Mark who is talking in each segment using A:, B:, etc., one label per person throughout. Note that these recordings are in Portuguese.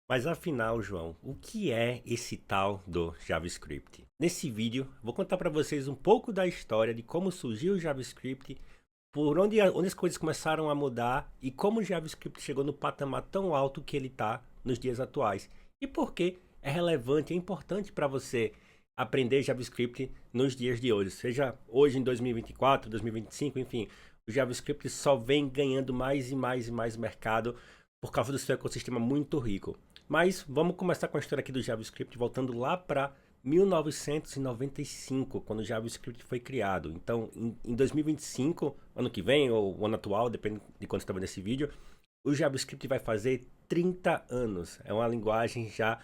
A: Mas afinal, João, o que é esse tal do JavaScript? Nesse vídeo, vou contar para vocês um pouco da história de como surgiu o JavaScript, por onde as coisas começaram a mudar e como o JavaScript chegou no patamar tão alto que ele está nos dias atuais. E por que é relevante, é importante para você aprender JavaScript nos dias de hoje, seja hoje em 2024, 2025, enfim, o JavaScript só vem ganhando mais e mais e mais mercado por causa do seu ecossistema muito rico. Mas vamos começar com a história aqui do JavaScript, voltando lá para 1995, quando o JavaScript foi criado. Então, em 2025, ano que vem, ou o ano atual, depende de quando você está vendo esse vídeo, o JavaScript vai fazer 30 anos. É uma linguagem já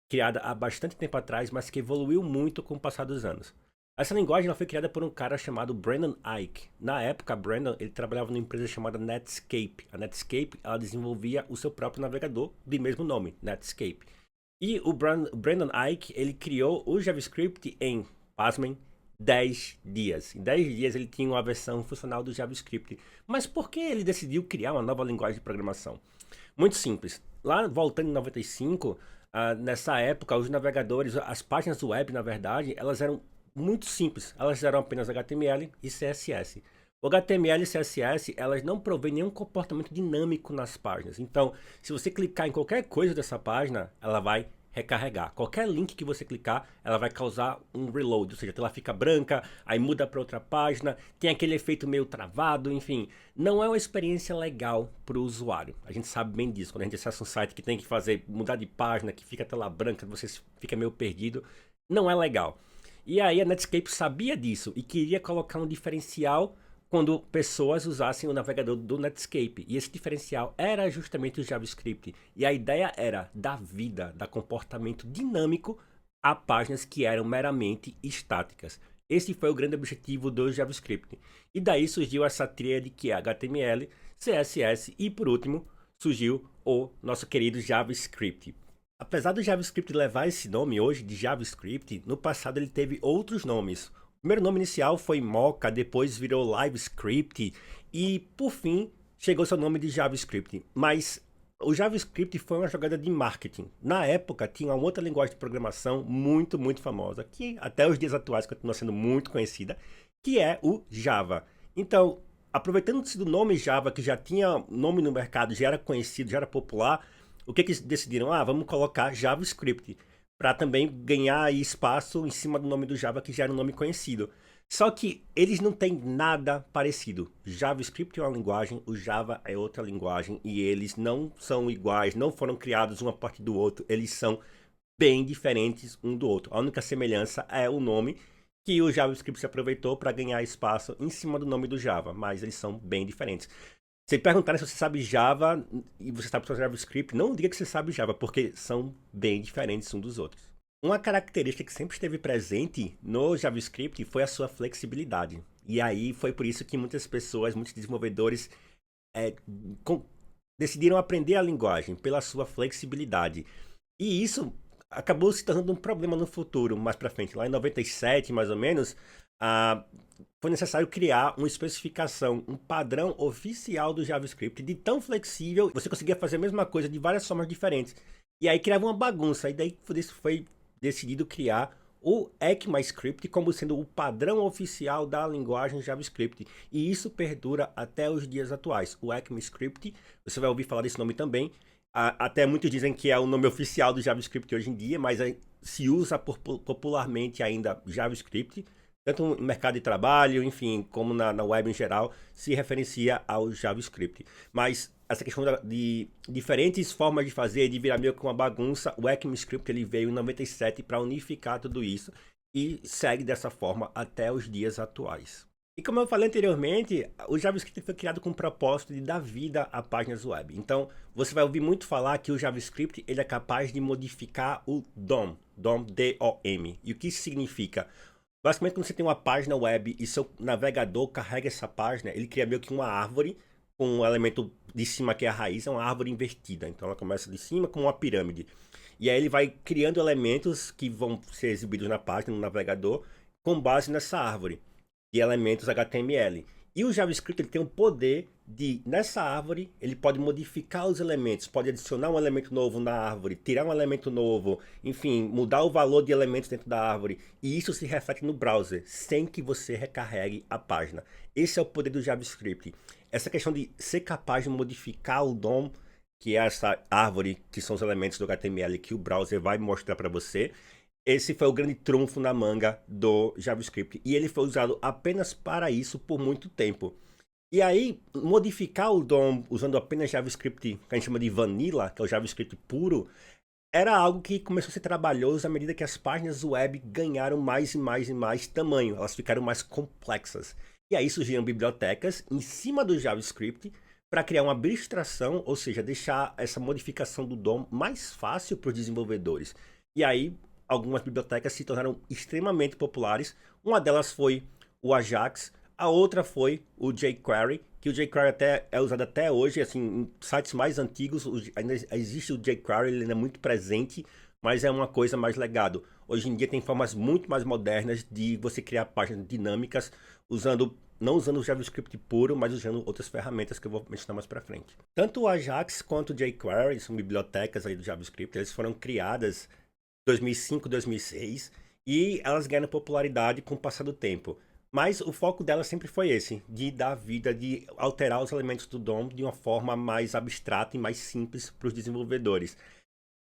A: criada há bastante tempo atrás, mas que evoluiu muito com o passar dos anos. Essa linguagem ela foi criada por um cara chamado Brandon Ike. Na época, Brandon ele trabalhava numa empresa chamada Netscape. A Netscape ela desenvolvia o seu próprio navegador de mesmo nome, Netscape. E o Brandon Ike ele criou o JavaScript em, pasmem, 10 dias. Em 10 dias ele tinha uma versão funcional do JavaScript. Mas por que ele decidiu criar uma nova linguagem de programação? Muito simples. Lá voltando em 95, nessa época, os navegadores, as páginas web, na verdade, elas eram muito simples. Elas eram apenas HTML e CSS. O HTML e CSS, elas não provêm nenhum comportamento dinâmico nas páginas. Então, se você clicar em qualquer coisa dessa página, ela vai recarregar. Qualquer link que você clicar, ela vai causar um reload, ou seja, ela fica branca, aí muda para outra página, tem aquele efeito meio travado, enfim. Não é uma experiência legal para o usuário. A gente sabe bem disso. Quando a gente acessa um site que tem que fazer, mudar de página, que fica a tela branca, você fica meio perdido, não é legal. E aí a Netscape sabia disso e queria colocar um diferencial quando pessoas usassem o navegador do Netscape. E esse diferencial era justamente o JavaScript. E a ideia era dar vida, dar comportamento dinâmico a páginas que eram meramente estáticas. Esse foi o grande objetivo do JavaScript. E daí surgiu essa tríade que é HTML, CSS e, por último, surgiu o nosso querido JavaScript. Apesar do JavaScript levar esse nome hoje de JavaScript, no passado ele teve outros nomes. O primeiro nome inicial foi Mocha, depois virou LiveScript e, por fim, chegou seu nome de JavaScript. Mas o JavaScript foi uma jogada de marketing. Na época, tinha uma outra linguagem de programação muito famosa, que até os dias atuais continua sendo muito conhecida, que é o Java. Então, aproveitando-se do nome Java, que já tinha nome no mercado, já era conhecido, já era popular, o que eles decidiram? Vamos colocar JavaScript para também ganhar espaço em cima do nome do Java, que já era um nome conhecido. Só que eles não têm nada parecido. JavaScript é uma linguagem, o Java é outra linguagem, e eles não são iguais, não foram criados um a partir do outro, eles são bem diferentes um do outro. A única semelhança é o nome, que o JavaScript se aproveitou para ganhar espaço em cima do nome do Java, mas eles são bem diferentes. Se perguntarem se você sabe Java e você sabe fazer JavaScript, não diga que você sabe Java, porque são bem diferentes um dos outros. Uma característica que sempre esteve presente no JavaScript foi a sua flexibilidade. E aí foi por isso que muitas pessoas, muitos desenvolvedores é, com- decidiram aprender a linguagem pela sua flexibilidade. E isso acabou se tornando um problema no futuro, mais para frente. Lá em 97, mais ou menos, ah, foi necessário criar uma especificação, um padrão oficial do JavaScript de tão flexível, você conseguia fazer a mesma coisa de várias formas diferentes. E aí criava uma bagunça, e daí por isso foi decidido criar o ECMAScript como sendo o padrão oficial da linguagem JavaScript. E isso perdura até os dias atuais. O ECMAScript, você vai ouvir falar desse nome também. Até muitos dizem que é o nome oficial do JavaScript hoje em dia, mas se usa popularmente ainda JavaScript tanto no mercado de trabalho, enfim, como na web em geral, se referencia ao JavaScript. Mas essa questão de diferentes formas de fazer, de virar meio que uma bagunça, o ECMAScript ele veio em 97 para unificar tudo isso e segue dessa forma até os dias atuais. E como eu falei anteriormente, o JavaScript foi criado com o propósito de dar vida a páginas web. Então, você vai ouvir muito falar que o JavaScript ele é capaz de modificar o DOM, D-O-M. E o que isso significa? Basicamente, quando você tem uma página web e seu navegador carrega essa página, ele cria meio que uma árvore com um elemento de cima que é a raiz, é uma árvore invertida. Então ela começa de cima como uma pirâmide. E aí ele vai criando elementos que vão ser exibidos na página, no navegador, com base nessa árvore de elementos HTML. E o JavaScript ele tem o poder nessa árvore, ele pode modificar os elementos, pode adicionar um elemento novo na árvore, tirar um elemento novo, enfim, mudar o valor de elementos dentro da árvore. E isso se reflete no browser, sem que você recarregue a página. Esse é o poder do JavaScript. Essa questão de ser capaz de modificar o DOM, que é essa árvore, que são os elementos do HTML que o browser vai mostrar para você. Esse foi o grande trunfo na manga do JavaScript. E ele foi usado apenas para isso por muito tempo. E aí, modificar o DOM usando apenas JavaScript, que a gente chama de vanilla, que é o JavaScript puro, era algo que começou a ser trabalhoso à medida que as páginas web ganharam mais e mais e mais tamanho. Elas ficaram mais complexas. E aí surgiram bibliotecas em cima do JavaScript para criar uma abstração, ou seja, deixar essa modificação do DOM mais fácil para os desenvolvedores. E aí, algumas bibliotecas se tornaram extremamente populares. Uma delas foi o Ajax, a outra foi o jQuery, que o jQuery até é usado até hoje, assim, em sites mais antigos, ainda existe o jQuery, ele ainda é muito presente, mas é uma coisa mais legado. Hoje em dia tem formas muito mais modernas de você criar páginas dinâmicas, não usando o JavaScript puro, mas usando outras ferramentas que eu vou mencionar mais para frente. Tanto o Ajax quanto o jQuery são bibliotecas aí do JavaScript, eles foram criadas em 2005, 2006, e elas ganharam popularidade com o passar do tempo. Mas o foco dela sempre foi esse, de dar vida, de alterar os elementos do DOM de uma forma mais abstrata e mais simples para os desenvolvedores.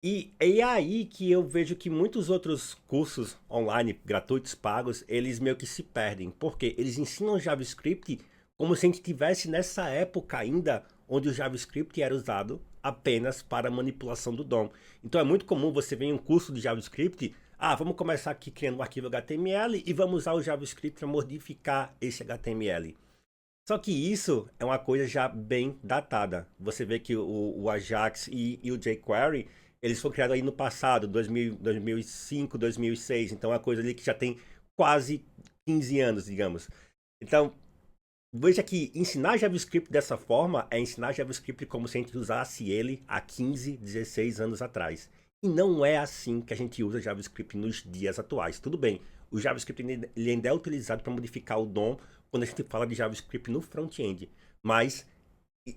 A: E é aí que eu vejo que muitos outros cursos online, gratuitos, pagos, eles meio que se perdem. Porque eles ensinam JavaScript como se a gente estivesse nessa época ainda, onde o JavaScript era usado apenas para manipulação do DOM. Então é muito comum você ver em um curso de JavaScript, vamos começar aqui criando um arquivo HTML e vamos usar o JavaScript para modificar esse HTML. Só que isso é uma coisa já bem datada. Você vê que o Ajax e o jQuery, eles foram criados aí no passado, 2005, 2006. Então é uma coisa ali que já tem quase 15 anos, digamos. Então, veja que ensinar JavaScript dessa forma é ensinar JavaScript como se a gente usasse ele há 15, 16 anos atrás. E não é assim que a gente usa JavaScript nos dias atuais. Tudo bem, o JavaScript ele ainda é utilizado para modificar o DOM quando a gente fala de JavaScript no front-end. Mas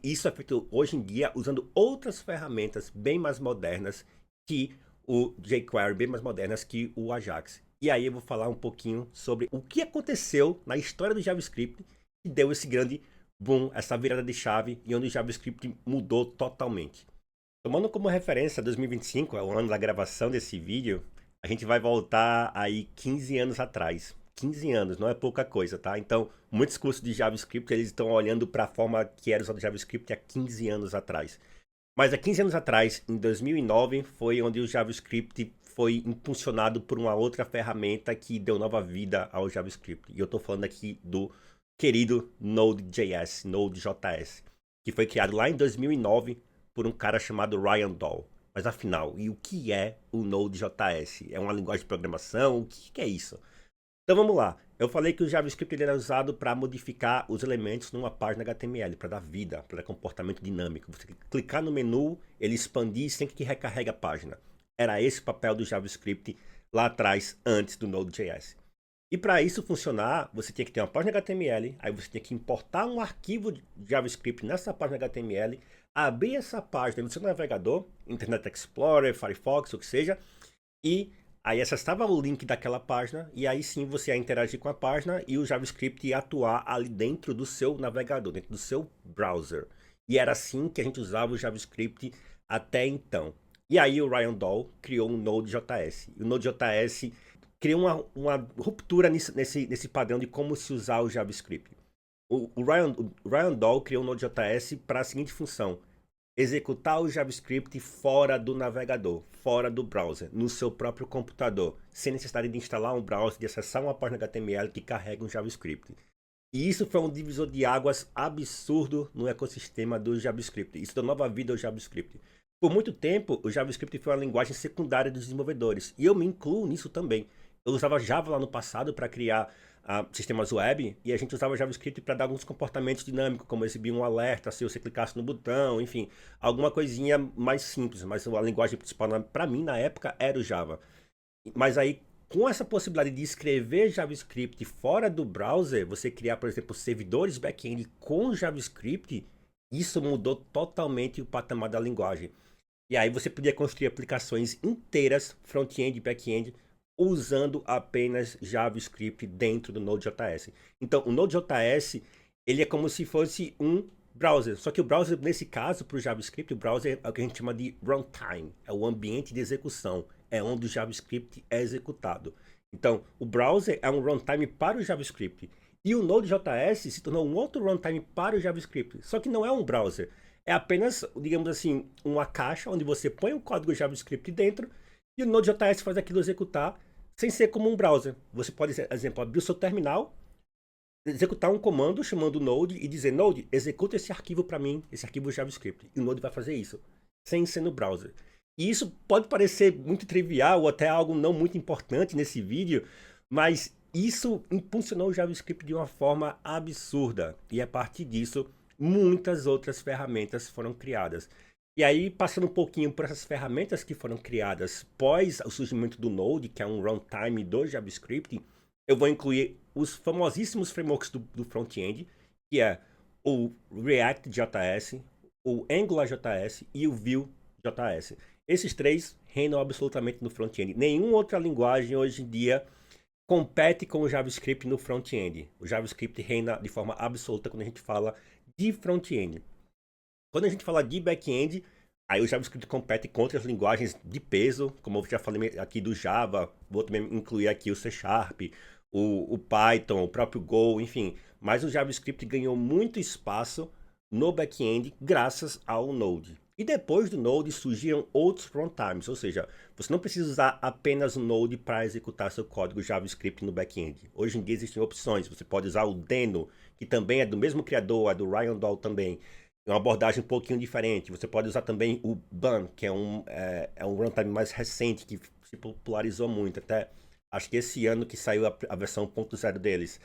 A: isso é feito hoje em dia usando outras ferramentas bem mais modernas que o jQuery, bem mais modernas que o Ajax. E aí eu vou falar um pouquinho sobre o que aconteceu na história do JavaScript que deu esse grande boom, essa virada de chave e onde o JavaScript mudou totalmente. Tomando como referência 2025, é o ano da gravação desse vídeo, a gente vai voltar aí 15 anos atrás. 15 anos, não é pouca coisa, tá? Então, muitos cursos de JavaScript, eles estão olhando para a forma que era usado o JavaScript há 15 anos atrás. Mas há 15 anos atrás, em 2009, foi onde o JavaScript foi impulsionado por uma outra ferramenta que deu nova vida ao JavaScript. E eu estou falando aqui do querido Node.js, Node.js, que foi criado lá em 2009 por um cara chamado Ryan Dahl. Mas afinal, e o que é o Node.js? É uma linguagem de programação? O que é isso? Então vamos lá. Eu falei que o JavaScript ele era usado para modificar os elementos numa página HTML, para dar vida, para dar comportamento dinâmico. Você clicar no menu, ele expandir sem que recarregue a página. Era esse o papel do JavaScript lá atrás, antes do Node.js. E para isso funcionar, você tinha que ter uma página HTML, aí você tinha que importar um arquivo de JavaScript nessa página HTML, abrir essa página no seu navegador, Internet Explorer, Firefox, o que seja, e aí acessava o link daquela página, e aí sim você ia interagir com a página e o JavaScript ia atuar ali dentro do seu navegador, dentro do seu browser. E era assim que a gente usava o JavaScript até então. E aí o Ryan Dahl criou um Node.js. E o Node.js criou uma ruptura nesse padrão de como se usar o JavaScript. O Ryan Dahl criou o Node.js para a seguinte função: executar o JavaScript fora do navegador, fora do browser, no seu próprio computador, sem necessidade de instalar um browser, de acessar uma página HTML que carrega um JavaScript. E isso foi um divisor de águas absurdo no ecossistema do JavaScript. Isso deu nova vida ao JavaScript. Por muito tempo, o JavaScript foi uma linguagem secundária dos desenvolvedores, e eu me incluo nisso também. Eu usava Java lá no passado para criar sistemas web, e a gente usava JavaScript para dar alguns comportamentos dinâmicos, como exibir um alerta se você clicasse no botão, enfim, alguma coisinha mais simples, mas a linguagem principal para mim na época era o Java. Mas aí, com essa possibilidade de escrever JavaScript fora do browser, você criar, por exemplo, servidores back-end com JavaScript, Isso mudou totalmente o patamar da linguagem. E aí você podia construir aplicações inteiras, front-end e back-end, usando apenas JavaScript dentro do Node.js. Então, o Node.js, ele é como se fosse um browser. Só que o browser, nesse caso, para o JavaScript, o browser é o que a gente chama de runtime. É o ambiente de execução. É onde o JavaScript é executado. Então, o browser é um runtime para o JavaScript. E o Node.js se tornou um outro runtime para o JavaScript. Só que não é um browser. É apenas, digamos assim, uma caixa onde você põe o código JavaScript dentro e o Node.js faz aquilo executar sem ser como um browser. Você pode, por exemplo, abrir o seu terminal, executar um comando chamando o Node e dizer: Node, executa esse arquivo para mim, esse arquivo JavaScript. E o Node vai fazer isso, sem ser no browser. E isso pode parecer muito trivial ou até algo não muito importante nesse vídeo, mas isso impulsionou o JavaScript de uma forma absurda. E a partir disso, muitas outras ferramentas foram criadas. E aí, passando um pouquinho por essas ferramentas que foram criadas pós o surgimento do Node, que é um runtime do JavaScript, eu vou incluir os famosíssimos frameworks do front-end, que é o React.js, o AngularJS e o Vue.js. Esses três reinam absolutamente no front-end. Nenhuma outra linguagem hoje em dia compete com o JavaScript no front-end. O JavaScript reina de forma absoluta quando a gente fala de front-end. Quando a gente fala de back-end, aí o JavaScript compete com outras linguagens de peso, como eu já falei aqui do Java, vou também incluir aqui o C Sharp, o Python, o próprio Go, enfim. Mas o JavaScript ganhou muito espaço no back-end graças ao Node. E depois do Node surgiram outros runtimes, ou seja, você não precisa usar apenas o Node para executar seu código JavaScript no back-end. Hoje em dia existem opções, você pode usar o Deno, que também é do mesmo criador, é do Ryan Dahl também. É uma abordagem um pouquinho diferente. Você pode usar também o Bun, que é um runtime mais recente, que se popularizou muito. Até acho que esse ano que saiu a versão 1.0 deles.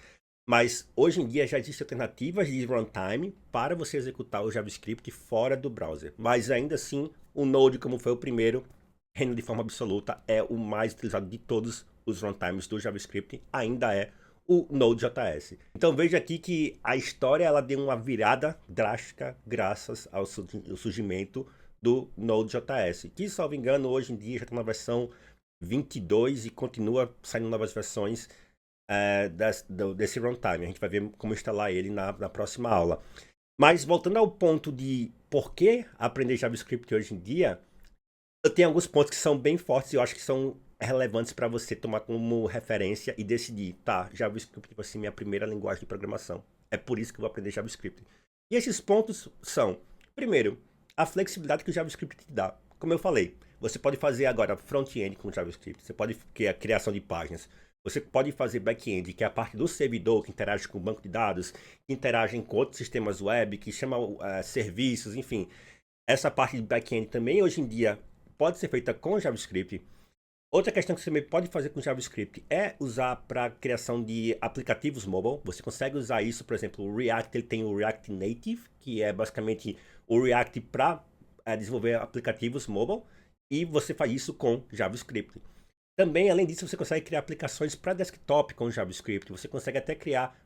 A: Mas hoje em dia já existem alternativas de runtime para você executar o JavaScript fora do browser. Mas ainda assim, o Node, como foi o primeiro, reina de forma absoluta, é o mais utilizado de todos os runtimes do JavaScript, ainda é o Node.js. Então veja aqui que a história ela deu uma virada drástica graças ao surgimento do Node.js, que, salvo engano, hoje em dia já está na versão 22 e continua saindo novas versões desse runtime. A gente vai ver como instalar ele na próxima aula. Mas voltando ao ponto de por que aprender JavaScript hoje em dia, eu tenho alguns pontos que são bem fortes e eu acho que são relevantes para você tomar como referência e decidir, tá, JavaScript vai ser minha primeira linguagem de programação. É por isso que eu vou aprender JavaScript. E esses pontos são, primeiro, a flexibilidade que o JavaScript te dá. Como eu falei, você pode fazer agora front-end com JavaScript, você pode criar a criação de páginas, você pode fazer back-end, que é a parte do servidor que interage com o banco de dados, que interagem com outros sistemas web, que chama serviços, enfim. Essa parte de back-end também hoje em dia pode ser feita com JavaScript. Outra questão que você também pode fazer com JavaScript é usar para criação de aplicativos mobile. Você consegue usar isso, por exemplo, o React ele tem o React Native, que é basicamente o React para desenvolver aplicativos mobile, e você faz isso com JavaScript. Também, além disso, você consegue criar aplicações para desktop com JavaScript. Você consegue até criar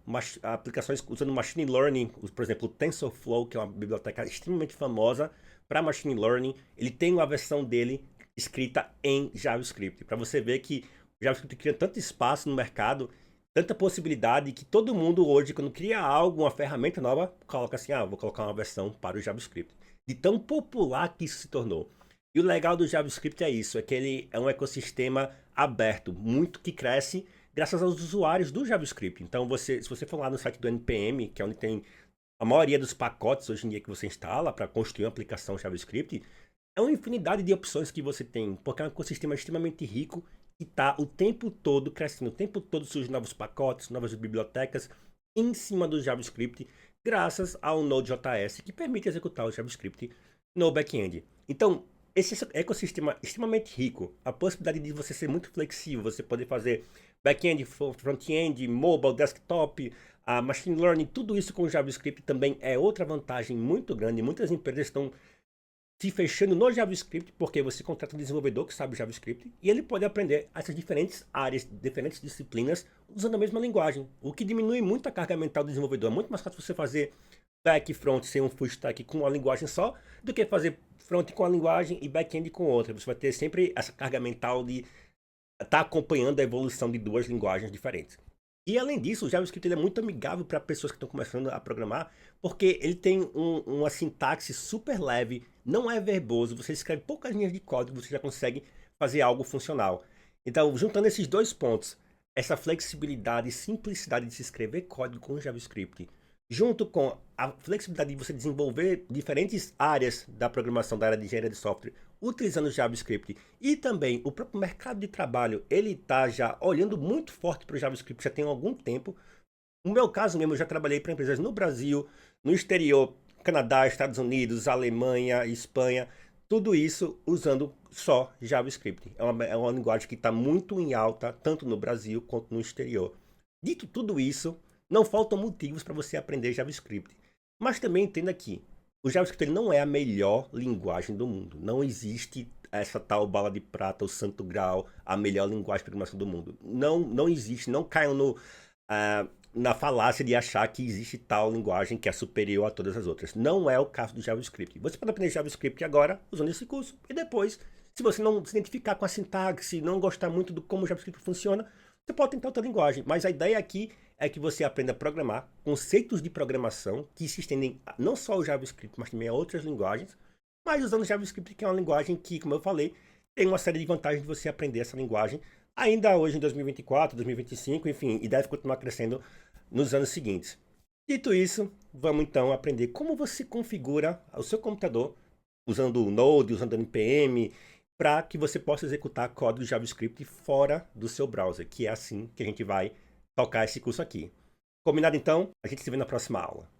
A: aplicações usando Machine Learning, por exemplo, o TensorFlow, que é uma biblioteca extremamente famosa para Machine Learning. Ele tem uma versão dele escrita em JavaScript. Para você ver que o JavaScript cria tanto espaço no mercado, tanta possibilidade, que todo mundo hoje, quando cria algo, uma ferramenta nova, coloca assim, vou colocar uma versão para o JavaScript. De tão popular que isso se tornou. E o legal do JavaScript é isso, é que ele é um ecossistema aberto, muito que cresce graças aos usuários do JavaScript. Então, se você for lá no site do NPM, que é onde tem a maioria dos pacotes hoje em dia que você instala para construir uma aplicação JavaScript, é uma infinidade de opções que você tem, porque é um ecossistema extremamente rico que está o tempo todo crescendo, o tempo todo surgem novos pacotes, novas bibliotecas em cima do JavaScript, graças ao Node.js, que permite executar o JavaScript no back-end. Então, esse ecossistema extremamente rico, a possibilidade de você ser muito flexível, você poder fazer back-end, front-end, mobile, desktop, machine learning, tudo isso com JavaScript também é outra vantagem muito grande. Muitas empresas estão se fechando no JavaScript porque você contrata um desenvolvedor que sabe JavaScript e ele pode aprender essas diferentes áreas, diferentes disciplinas usando a mesma linguagem, o que diminui muito a carga mental do desenvolvedor. É muito mais fácil você fazer back e front ser um full stack com uma linguagem só, do que fazer front com uma linguagem e back-end com outra. Você vai ter sempre essa carga mental de estar acompanhando a evolução de duas linguagens diferentes. E além disso, o JavaScript ele é muito amigável para pessoas que estão começando a programar, porque ele tem uma sintaxe super leve, não é verboso, você escreve poucas linhas de código, você já consegue fazer algo funcional. Então, juntando esses dois pontos, essa flexibilidade e simplicidade de se escrever código com JavaScript, junto com a flexibilidade de você desenvolver diferentes áreas da programação, da área de engenharia de software, utilizando JavaScript, e também o próprio mercado de trabalho, ele está já olhando muito forte para o JavaScript já tem algum tempo. No meu caso mesmo, eu já trabalhei para empresas no Brasil, no exterior, Canadá, Estados Unidos, Alemanha, Espanha, tudo isso usando só JavaScript. É uma linguagem que está muito em alta, tanto no Brasil quanto no exterior. Dito tudo isso, não faltam motivos para você aprender JavaScript. Mas também entenda que o JavaScript ele não é a melhor linguagem do mundo. Não existe essa tal bala de prata, o santo grau, a melhor linguagem de programação do mundo. Não existe, não caiam na falácia de achar que existe tal linguagem que é superior a todas as outras. Não é o caso do JavaScript. Você pode aprender JavaScript agora, usando esse curso, e depois, se você não se identificar com a sintaxe, não gostar muito do como o JavaScript funciona, você pode tentar outra linguagem. Mas a ideia aqui é que você aprenda a programar conceitos de programação que se estendem não só ao JavaScript, mas também a outras linguagens, mas usando o JavaScript, que é uma linguagem que, como eu falei, tem uma série de vantagens de você aprender essa linguagem, ainda hoje em 2024, 2025, enfim, e deve continuar crescendo nos anos seguintes. Dito isso, vamos então aprender como você configura o seu computador usando o Node, usando o NPM, para que você possa executar código JavaScript fora do seu browser, que é assim que a gente vai tocar esse curso aqui. Combinado então? A gente se vê na próxima aula.